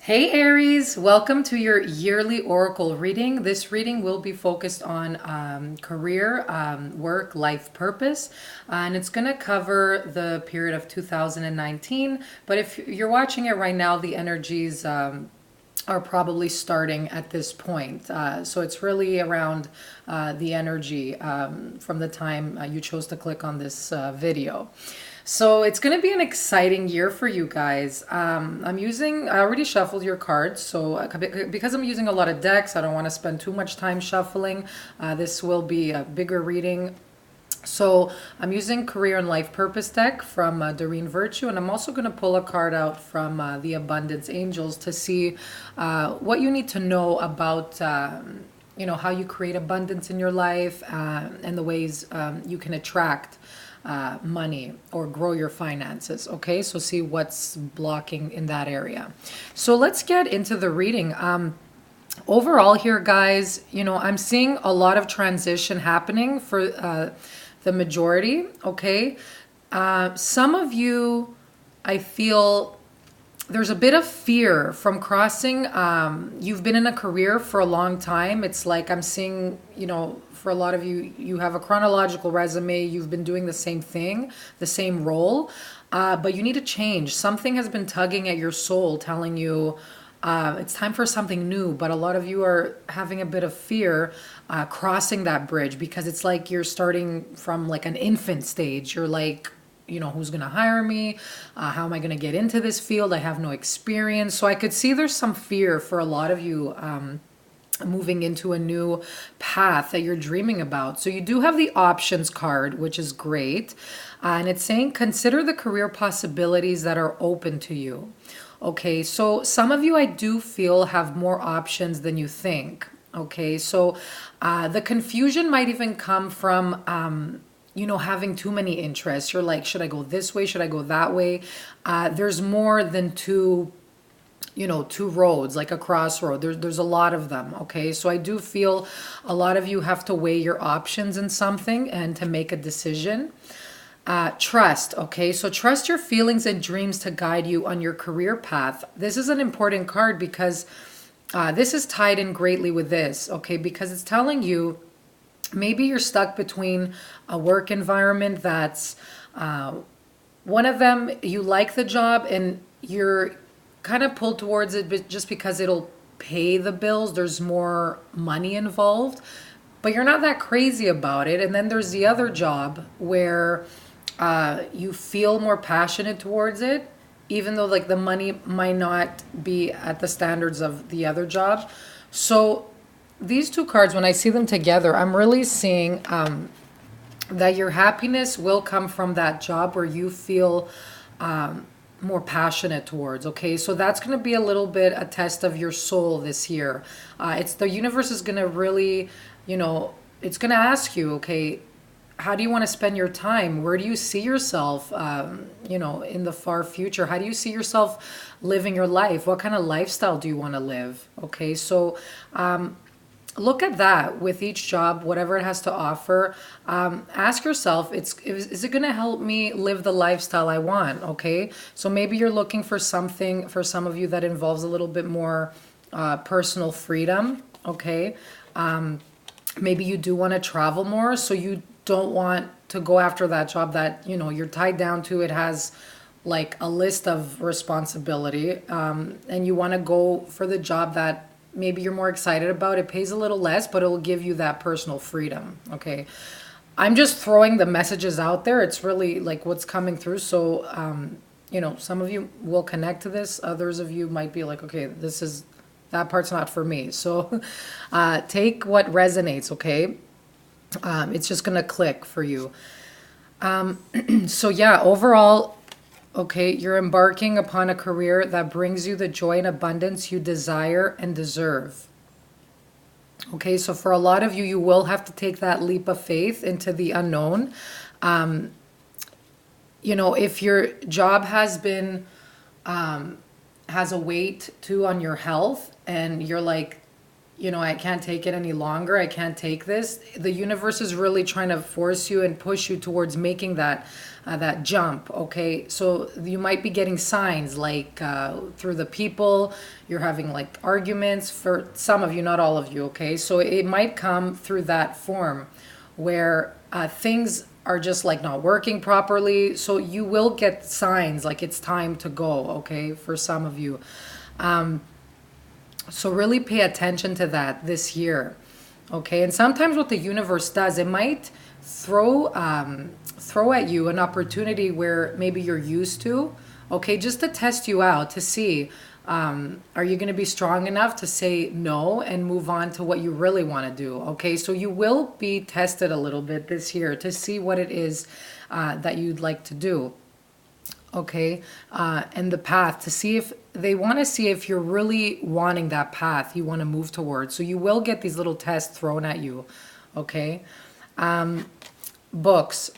Hey Aries, welcome to your yearly oracle reading. This reading will be focused on career, work, life purpose, and it's going to cover the period of 2019. But if you're watching it right now, the energies are probably starting at this point. So it's really around the energy from the time you chose to click on this video. So it's going to be an exciting year for you guys. I already shuffled your cards. So because I'm using a lot of decks, I don't want to spend too much time shuffling. This will be a bigger reading. So I'm using Career and Life Purpose deck from Doreen Virtue, and I'm also going to pull a card out from the Abundance Angels to see what you need to know about how you create abundance in your life and the ways you can attract money or grow your finances. Okay, so see what's blocking in that area. So let's get into the reading. Overall here, guys, I'm seeing a lot of transition happening for the majority. Okay, some of you, I feel there's a bit of fear from crossing. You've been in a career for a long time. It's like I'm seeing, for a lot of you, you have a chronological resume. You've been doing the same thing, the same role, but you need to change. Something has been tugging at your soul, telling you it's time for something new. But a lot of you are having a bit of fear crossing that bridge because it's like you're starting from like an infant stage. You're like, who's going to hire me? How am I going to get into this field? I have no experience. So I could see there's some fear for a lot of you moving into a new path that you're dreaming about. So you do have the options card, which is great. And it's saying, consider the career possibilities that are open to you. Okay, so some of you I do feel have more options than you think. Okay, so the confusion might even come from having too many interests. You're like, should I go this way? Should I go that way? There's more than two roads, like a crossroad. There's a lot of them. Okay, so I do feel a lot of you have to weigh your options in something and to make a decision. Trust. Okay, so trust your feelings and dreams to guide you on your career path. This is an important card because this is tied in greatly with this. Okay, because it's telling you maybe you're stuck between a work environment that's one of them, you like the job and you're kind of pulled towards it but just because it'll pay the bills. There's more money involved, but you're not that crazy about it. And then there's the other job where you feel more passionate towards it, even though like the money might not be at the standards of the other job. So these two cards, when I see them together, I'm really seeing that your happiness will come from that job where you feel more passionate towards. Okay, so that's going to be a little bit a test of your soul this year. It's the universe is going to really, it's going to ask you, okay, how do you want to spend your time? Where do you see yourself, in the far future? How do you see yourself living your life? What kind of lifestyle do you want to live? Okay, so look at that with each job, whatever it has to offer. Ask yourself, is it going to help me live the lifestyle I want? Okay, so maybe you're looking for something, for some of you, that involves a little bit more personal freedom. Okay, maybe you do want to travel more, so you don't want to go after that job that you're tied down to. It has like a list of responsibility, and you want to go for the job that maybe you're more excited about. It pays a little less, but it'll give you that personal freedom. Okay, I'm just throwing the messages out there. It's really like what's coming through. So some of you will connect to this. Others of you might be like, okay, that part's not for me. So take what resonates. Okay, it's just gonna click for you. So yeah, overall, okay, you're embarking upon a career that brings you the joy and abundance you desire and deserve. Okay, so for a lot of you, you will have to take that leap of faith into the unknown. If your job has a weight too on your health, and you're like, I can't take it any longer. I can't take this. The universe is really trying to force you and push you towards making that jump. Okay, so you might be getting signs like through the people you're having like arguments. For some of you, not all of you. Okay, so it might come through that form where things are just like not working properly. So you will get signs like it's time to go. Okay, for some of you. So really pay attention to that this year, okay? And sometimes what the universe does, it might throw at you an opportunity where maybe you're used to, okay, just to test you out to see, are you going to be strong enough to say no and move on to what you really want to do, okay? So you will be tested a little bit this year to see what it is that you'd like to do, okay, and the path to see if they want to see if you're really wanting that path you want to move towards. So you will get these little tests thrown at you, okay? Books.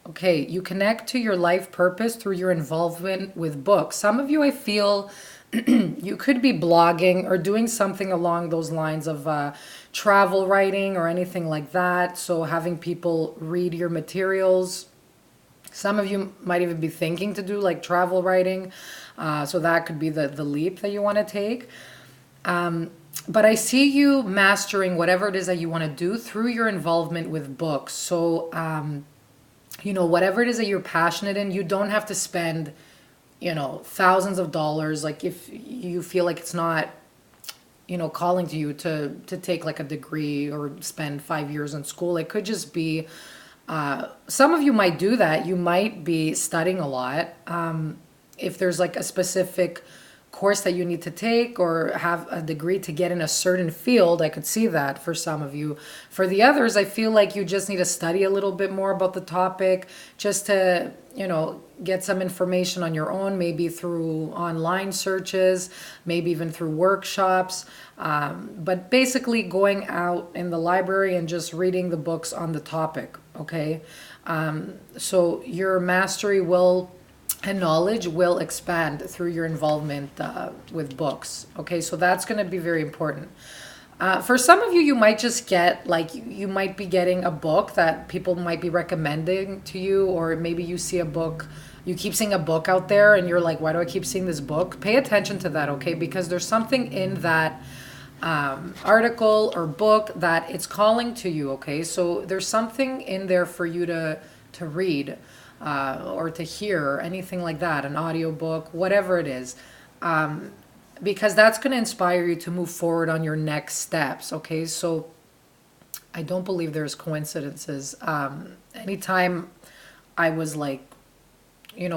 Okay, you connect to your life purpose through your involvement with books. Some of you, I feel, you could be blogging or doing something along those lines of travel writing or anything like that. So having people read your materials. Some of you might even be thinking to do like travel writing. So that could be the leap that you want to take. But I see you mastering whatever it is that you want to do through your involvement with books. So, whatever it is that you're passionate in, you don't have to spend, thousands of dollars. Like if you feel like it's not, calling to you to take like a degree or spend 5 years in school. It could just be, some of you might do that. You might be studying a lot. If there's like a specific course that you need to take or have a degree to get in a certain field, I could see that for some of you. For the others, I feel like you just need to study a little bit more about the topic just to, get some information on your own, maybe through online searches, maybe even through workshops. But basically going out in the library and just reading the books on the topic, okay? So your mastery will and knowledge will expand through your involvement with books. Okay, so that's going to be very important. For some of you, you might just get like you might be getting a book that people might be recommending to you, or maybe you see a book, you keep seeing a book out there, and you're like, why do I keep seeing this book? Pay attention to that, okay? Because there's something in that article or book that it's calling to you, okay? So there's something in there for you to read. Or to hear, anything like that, an audiobook, whatever it is, because that's going to inspire you to move forward on your next steps, okay? So I don't believe there's coincidences. Anytime I was like,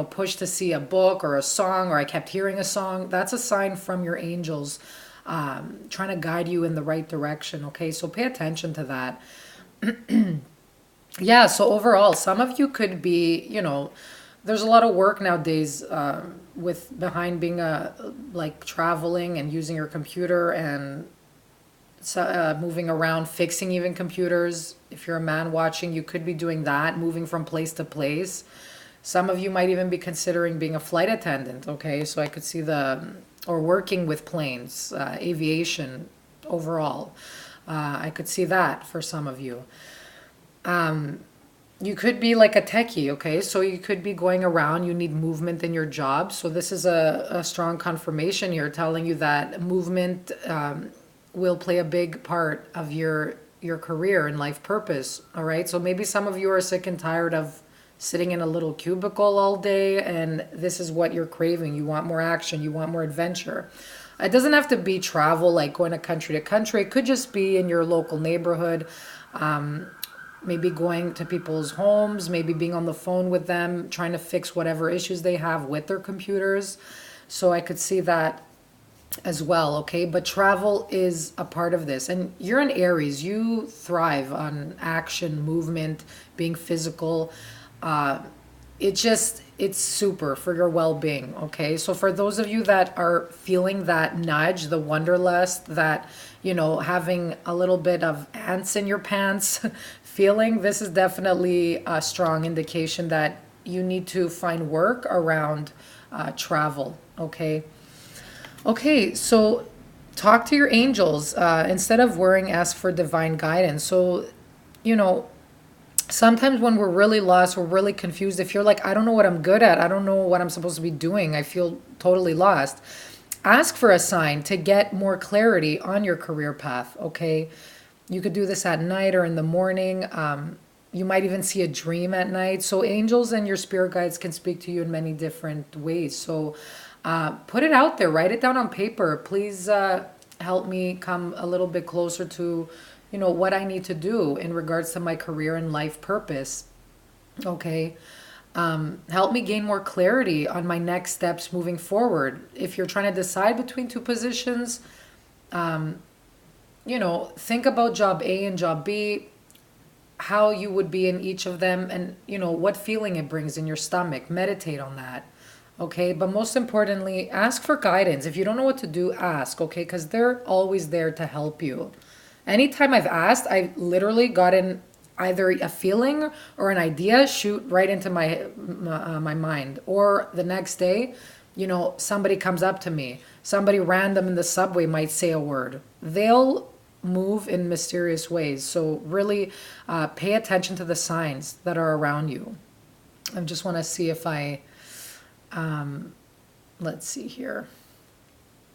pushed to see a book or a song, or I kept hearing a song, that's a sign from your angels trying to guide you in the right direction, okay? So pay attention to that. Yeah, so overall, some of you could be, there's a lot of work nowadays with behind being like traveling and using your computer and moving around, fixing even computers. If you're a man watching, you could be doing that, moving from place to place. Some of you might even be considering being a flight attendant, okay? So I could see or working with planes, aviation overall. I could see that for some of you. You could be like a techie, okay? So you could be going around, you need movement in your job. So this is a strong confirmation here telling you that movement will play a big part of your career and life purpose, all right? So maybe some of you are sick and tired of sitting in a little cubicle all day, and this is what you're craving. You want more action, you want more adventure. It doesn't have to be travel, like going to country. It could just be in your local neighborhood. Maybe going to people's homes, maybe being on the phone with them, trying to fix whatever issues they have with their computers. So I could see that as well, okay? But travel is a part of this. And you're an Aries. You thrive on action, movement, being physical. It's super for your well-being, okay? So for those of you that are feeling that nudge, the wanderlust, that, having a little bit of ants in your pants feeling, this is definitely a strong indication that you need to find work around travel, okay? Okay, so talk to your angels. Instead of worrying, ask for divine guidance. So, you know, sometimes when we're really lost, we're really confused. If you're like, I don't know what I'm good at, I don't know what I'm supposed to be doing, I feel totally lost, ask for a sign to get more clarity on your career path, okay? You could do this at night or in the morning. You might even see a dream at night. So, angels and your spirit guides can speak to you in many different ways. So, put it out there, write it down on paper. Please help me come a little bit closer to, what I need to do in regards to my career and life purpose. Okay. Help me gain more clarity on my next steps moving forward. If you're trying to decide between two positions, think about job A and job B, how you would be in each of them, and, what feeling it brings in your stomach. Meditate on that. Okay. But most importantly, ask for guidance. If you don't know what to do, ask. Okay. Because they're always there to help you. Anytime I've asked, I've literally gotten either a feeling or an idea shoot right into my mind. Or the next day, somebody comes up to me. Somebody random in the subway might say a word. They'll move in mysterious ways. So really pay attention to the signs that are around you. I just want to see if let's see here,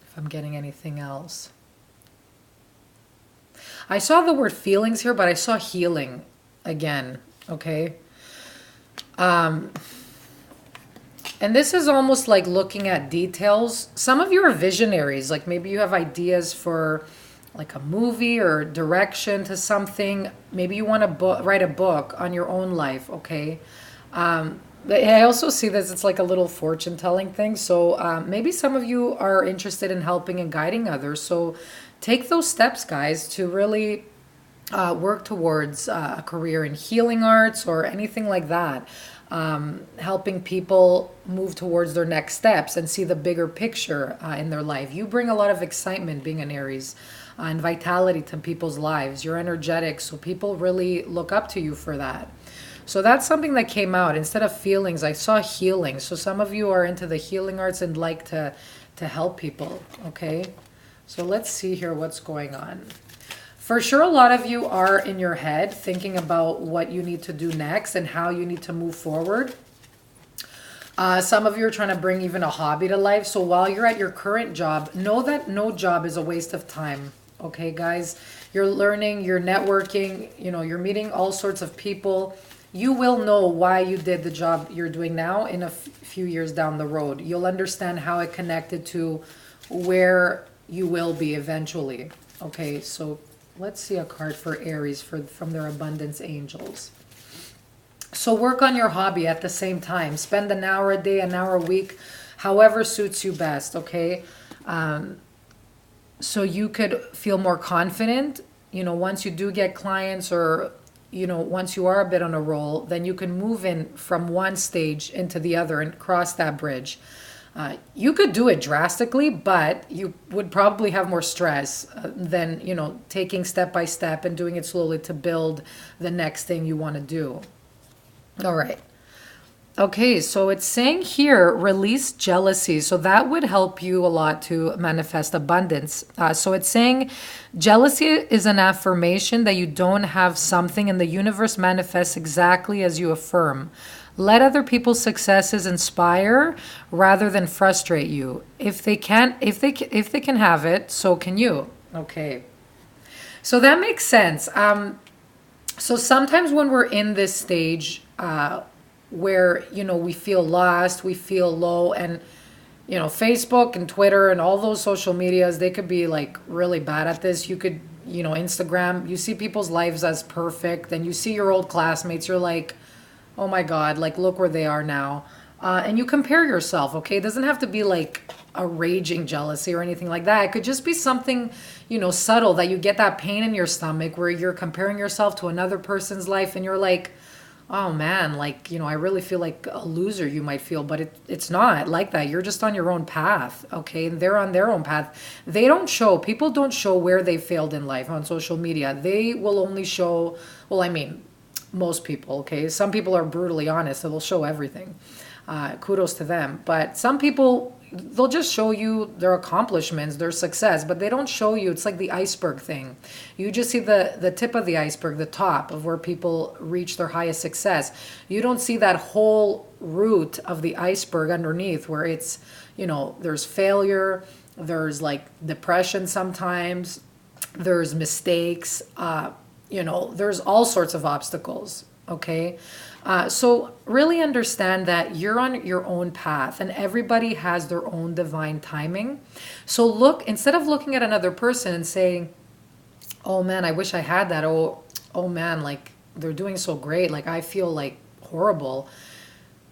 if I'm getting anything else. I saw the word feelings here, but I saw healing again. Okay. And this is almost like looking at details. Some of you are visionaries. Like maybe you have ideas for like a movie or direction to something. Maybe you want to write a book on your own life. Okay. But I also see this, it's like a little fortune telling thing. So maybe some of you are interested in helping and guiding others. So take those steps, guys, to really work towards a career in healing arts or anything like that. Helping people move towards their next steps and see the bigger picture in their life. You bring a lot of excitement being an Aries and vitality to people's lives. You're energetic, so people really look up to you for that. So that's something that came out. Instead of feelings, I saw healing. So some of you are into the healing arts and like to help people, okay? So let's see here what's going on. For sure, a lot of you are in your head thinking about what you need to do next and how you need to move forward. Some of you are trying to bring even a hobby to life. So while you're at your current job, know that no job is a waste of time. Okay, guys? You're learning, you're networking, you're meeting all sorts of people. You will know why you did the job you're doing now in a few years down the road. You'll understand how it connected to where you will be eventually. Okay, so let's see a card for Aries from their abundance angels. So work on your hobby at the same time. Spend an hour a day, an hour a week, however suits you best, okay? So you could feel more confident, once you do get clients or, once you are a bit on a roll, then you can move in from one stage into the other and cross that bridge. You could do it drastically, but you would probably have more stress than, taking step by step and doing it slowly to build the next thing you want to do. All right. Okay, so it's saying here, release jealousy. So that would help you a lot to manifest abundance. So it's saying jealousy is an affirmation that you don't have something, and the universe manifests exactly as you affirm. Let other people's successes inspire rather than frustrate you. If they can have it, so can you. Okay. So that makes sense. So sometimes when we're in this stage, where, we feel lost, we feel low, and, Facebook and Twitter and all those social medias, they could be like really bad at this. You could, Instagram, you see people's lives as perfect, and you see your old classmates, you're like, oh my God, like look where they are now. And you compare yourself, okay? It doesn't have to be like a raging jealousy or anything like that. It could just be something, subtle, that you get that pain in your stomach where you're comparing yourself to another person's life and you're like, oh man, like, I really feel like a loser, you might feel, but it's not like that. You're just on your own path, okay? They're on their own path. People don't show where they failed in life on social media. They will only show, most people, okay? Some people are brutally honest, so they'll show everything. Kudos to them. But some people, they'll just show you their accomplishments, their success, but they don't show you. It's like the iceberg thing. You just see the tip of the iceberg, the top of where people reach their highest success. You don't see that whole root of the iceberg underneath, where it's, there's failure, there's like depression sometimes, there's mistakes, there's all sorts of obstacles. Okay. So really understand that you're on your own path and everybody has their own divine timing. So instead of looking at another person and saying, oh man, I wish I had that. Oh man, like they're doing so great. Like I feel like horrible.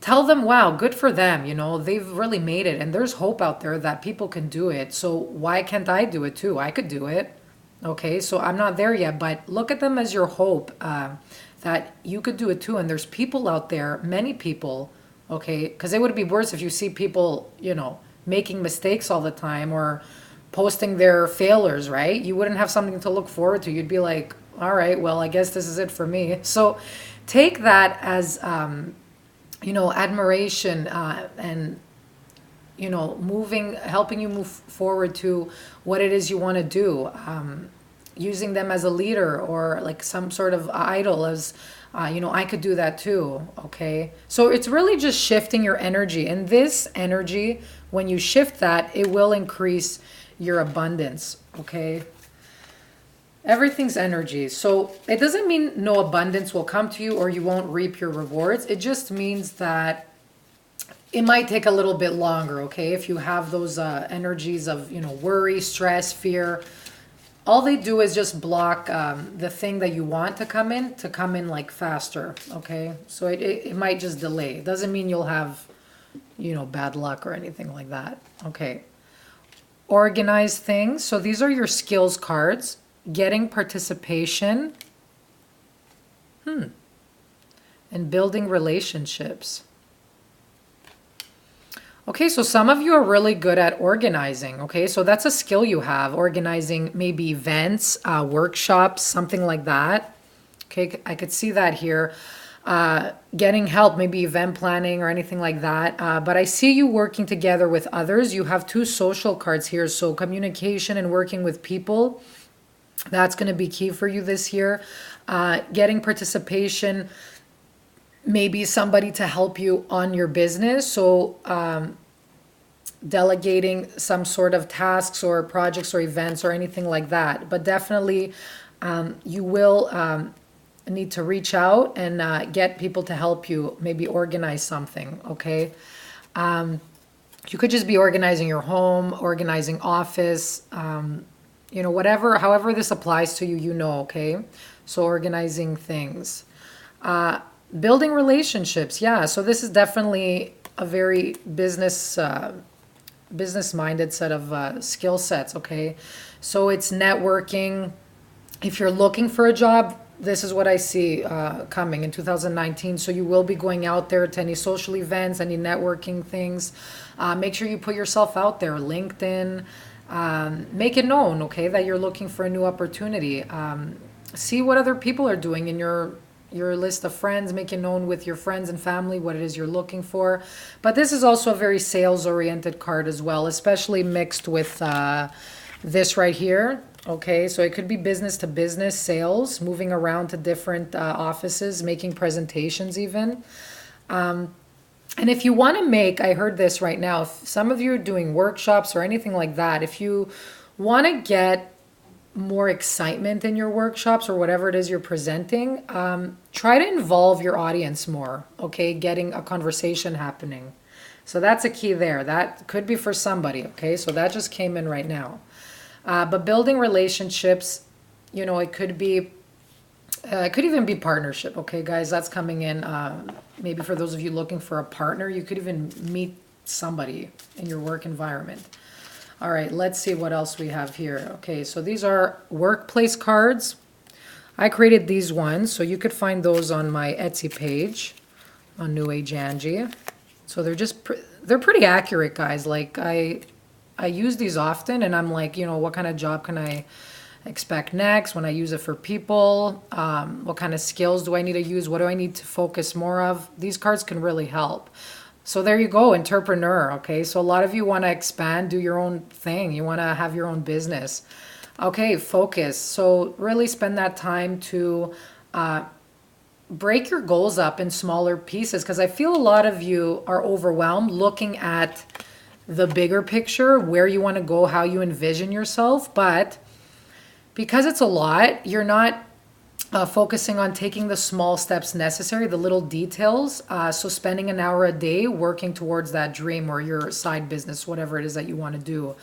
Tell them, wow, good for them. They've really made it and there's hope out there that people can do it. So why can't I do it too? I could do it. Okay. So I'm not there yet, but look at them as your hope. That you could do it too. And there's people out there, many people, okay, because it would be worse if you see people, making mistakes all the time or posting their failures, right? You wouldn't have something to look forward to. You'd be like, all right, well, I guess this is it for me. So take that as, admiration and, helping you move forward to what it is you want to do. Using them as a leader or like some sort of idol as, I could do that too. Okay. So it's really just shifting your energy, and this energy, when you shift that, it will increase your abundance. Okay. Everything's energy. So it doesn't mean no abundance will come to you or you won't reap your rewards. It just means that it might take a little bit longer. Okay. If you have those energies of, worry, stress, fear, all they do is just block the thing that you want to come in like faster. Okay. So it might just delay. It doesn't mean you'll have, bad luck or anything like that. Okay. Organize things. So these are your skills cards. Getting participation. And building relationships. Okay, so some of you are really good at organizing. Okay, so that's a skill you have, organizing maybe events, workshops, something like that. Okay, I could see that here. Getting help, maybe event planning or anything like that. But I see you working together with others. You have 2 social cards here. So communication and working with people, that's going to be key for you this year. Getting participation, maybe somebody to help you on your business. So delegating some sort of tasks or projects or events or anything like that. But definitely you will need to reach out and get people to help you maybe organize something. Okay. You could just be organizing your home, organizing office, whatever, however this applies to you, okay. So organizing things. Building relationships, yeah. So this is definitely a very business-minded set of skill sets, okay? So it's networking. If you're looking for a job, this is what I see coming in 2019. So you will be going out there to any social events, any networking things. Make sure you put yourself out there, LinkedIn. Make it known, okay, that you're looking for a new opportunity. See what other people are doing in your list of friends. Make it known with your friends and family what it is you're looking for. But this is also a very sales-oriented card as well, especially mixed with this right here. Okay, so it could be business to business sales, moving around to different offices, making presentations even. And if you want to I heard this right now, if some of you are doing workshops or anything like that, if you want to get more excitement in your workshops or whatever it is you're presenting, try to involve your audience more, okay? Getting a conversation happening. So that's a key there. That could be for somebody, okay? So that just came in right now. But building relationships, it could be, it could even be partnership, okay, guys? That's coming in. Maybe for those of you looking for a partner, you could even meet somebody in your work environment. All right, let's see what else we have here. Okay, so these are workplace cards. I created these ones, so you could find those on my Etsy page on New Age Angie. So they're pretty accurate, guys. Like I use these often, and I'm like, what kind of job can I expect next when I use it for people? What kind of skills do I need to use? What do I need to focus more of? These cards can really help. So there you go, entrepreneur. Okay, so a lot of you want to expand, do your own thing. You want to have your own business. Okay, focus. So really spend that time to break your goals up in smaller pieces, because I feel a lot of you are overwhelmed looking at the bigger picture, where you want to go, how you envision yourself. But because it's a lot, you're not focusing on taking the small steps necessary, the little details. So spending an hour a day working towards that dream or your side business, whatever it is that you want to do.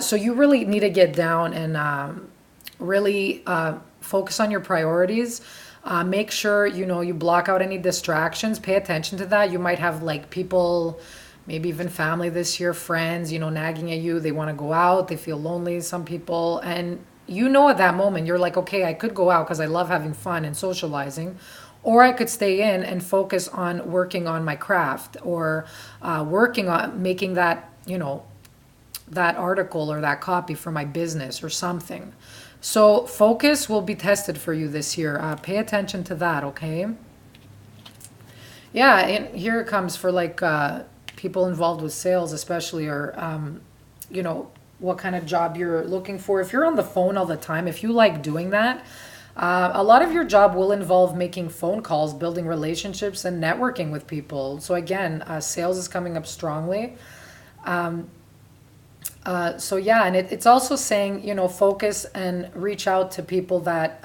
So you really need to get down and really focus on your priorities. Make sure, you block out any distractions. Pay attention to that. You might have like people, maybe even family this year, friends, nagging at you. They want to go out. They feel lonely, some people. And at that moment, you're like, okay, I could go out because I love having fun and socializing. Or I could stay in and focus on working on my craft, or working on making that, that article or that copy for my business or something. So focus will be tested for you this year. Pay attention to that, okay? Yeah, and here it comes for like people involved with sales, especially, or what kind of job you're looking for. If you're on the phone all the time, if you like doing that, a lot of your job will involve making phone calls, building relationships, and networking with people. So again, sales is coming up strongly. So yeah, and it's also saying, focus and reach out to people that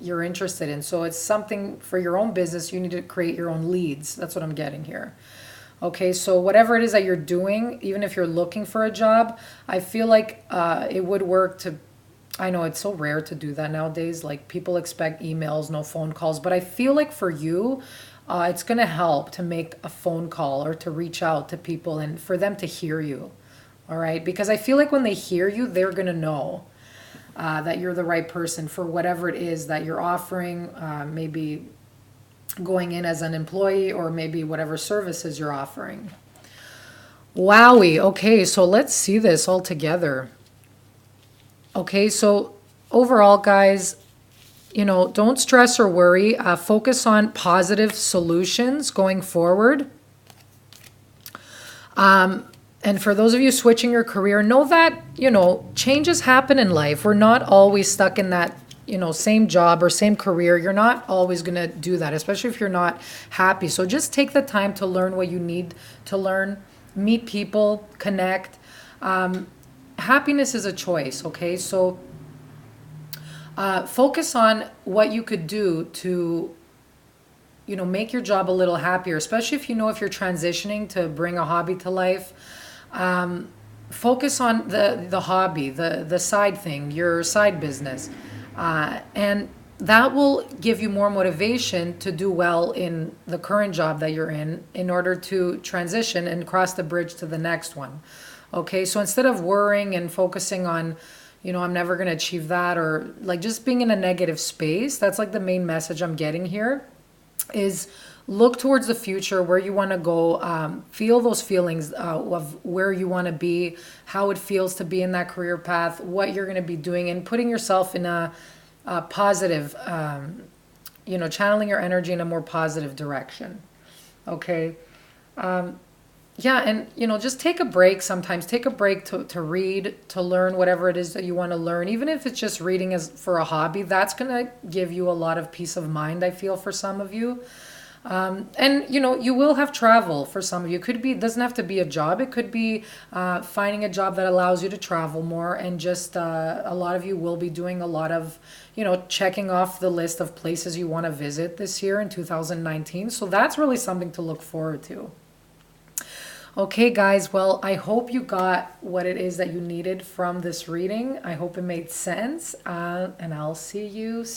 you're interested in. So it's something for your own business. You need to create your own leads. That's what I'm getting here. Okay, so whatever it is that you're doing, even if you're looking for a job, I feel like it would work to, I know it's so rare to do that nowadays. Like people expect emails, no phone calls. But I feel like for you, it's going to help to make a phone call or to reach out to people and for them to hear you. All right, because I feel like when they hear you, they're going to know that you're the right person for whatever it is that you're offering, maybe going in as an employee, or maybe whatever services you're offering. Wowie. Okay, so let's see this all together. Okay, so overall, guys, don't stress or worry. Focus on positive solutions going forward. And for those of you switching your career, know that, changes happen in life. We're not always stuck in that, same job or same career. You're not always going to do that, especially if you're not happy. So just take the time to learn what you need to learn, meet people, connect. Happiness is a choice, okay? So focus on what you could do to make your job a little happier, especially if if you're transitioning to bring a hobby to life. Focus on the hobby, the side thing, your side business. And that will give you more motivation to do well in the current job that you're in order to transition and cross the bridge to the next one. Okay, so instead of worrying and focusing on, I'm never going to achieve that, or like just being in a negative space, that's like the main message I'm getting here, is look towards the future, where you want to go, feel those feelings of where you want to be, how it feels to be in that career path, what you're going to be doing, and putting yourself in a positive, channeling your energy in a more positive direction. Okay. Yeah, and just take a break sometimes. Take a break to read, to learn whatever it is that you want to learn. Even if it's just reading as for a hobby, that's going to give you a lot of peace of mind, I feel, for some of you. And you will have travel for some of you. It doesn't have to be a job. It could be finding a job that allows you to travel more, and just a lot of you will be doing a lot of, checking off the list of places you want to visit this year in 2019. So that's really something to look forward to. Okay, guys, well, I hope you got what it is that you needed from this reading. I hope it made sense, and I'll see you soon.